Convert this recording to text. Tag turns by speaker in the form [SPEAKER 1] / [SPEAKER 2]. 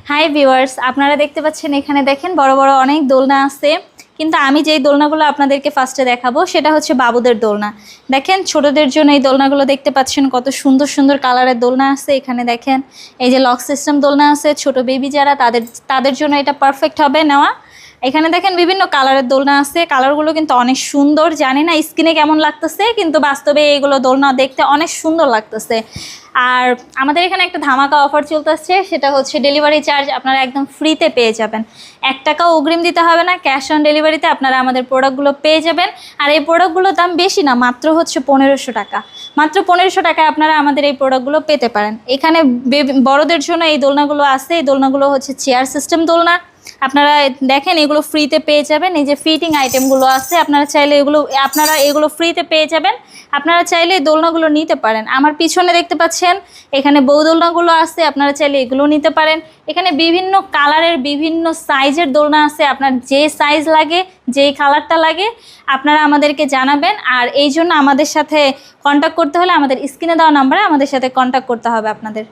[SPEAKER 1] Hi viewers, আপনারা দেখতে পাচ্ছেন এখানে দেখেন বড় বড় অনেক দোলনা আছে। কিন্তু আমি যেই দোলনাগুলো আপনাদেরকে ফার্স্টে দেখাবো সেটা হচ্ছে বাবুদের দোলনা। দেখেন ছোটদের জন্য এই দোলনাগুলো দেখতে পাচ্ছেন কত সুন্দর সুন্দর কালারের দোলনা আছে। এখানে দেখেন এই যে লক সিস্টেম দোলনা আছে, ছোট বেবি যারা তাদের জন্য এটা পারফেক্ট হবে নেওয়া। এখানে দেখেন বিভিন্ন কালারের দোলনা আছে, কালারগুলো কিন্তু অনেক সুন্দর। জানি না স্কিনে কেমন লাগতেছে, কিন্তু বাস্তবে এইগুলো দোলনা দেখতে অনেক সুন্দর লাগতেছে। আর আমাদের এখানে একটা ধামাকা অফার চলতেছে, সেটা হচ্ছে ডেলিভারি চার্জ আপনারা একদম ফ্রিতে পেয়ে যাবেন। 1 টাকাও অগ্রিম দিতে হবে না, ক্যাশ অন ডেলিভারিতে আপনারা আমাদের প্রোডাক্টগুলো পেয়ে যাবেন। আর এই প্রোডাক্টগুলোর দাম বেশি না, মাত্র হচ্ছে 1500 টাকা। মাত্র 1500 টাকায় আপনারা আমাদের এই প্রোডাক্টগুলো পেতে পারেন। এখানে বড়দের জন্য এই দোলনাগুলো আছে। এই দোলনাগুলো হচ্ছে চেয়ার সিস্টেম দোলনা। আপনারা দেখেন এগুলো ফ্রিতে পেয়ে যাবেন। এই যে ফিটিং আইটেমগুলো আছে, আপনারা চাইলে এগুলো ফ্রিতে পেয়ে যাবেন। আপনারা চাইলে এই দোলনাগুলো নিতে পারেন। আমার পিছনে দেখতে পাচ্ছেন এখানে বউ দোলনাগুলো আছে, আপনারা চাইলে এগুলো নিতে পারেন। এখানে বিভিন্ন কালারের বিভিন্ন সাইজের দোলনা আছে। আপনার যে সাইজ লাগে, যেই কালারটা লাগে আপনারা আমাদেরকে জানাবেন। আর এই জন্য আমাদের সাথে কন্ট্যাক্ট করতে হলে আমাদের স্ক্রিনে দেওয়া নাম্বারে আমাদের সাথে কন্ট্যাক্ট করতে হবে আপনাদের।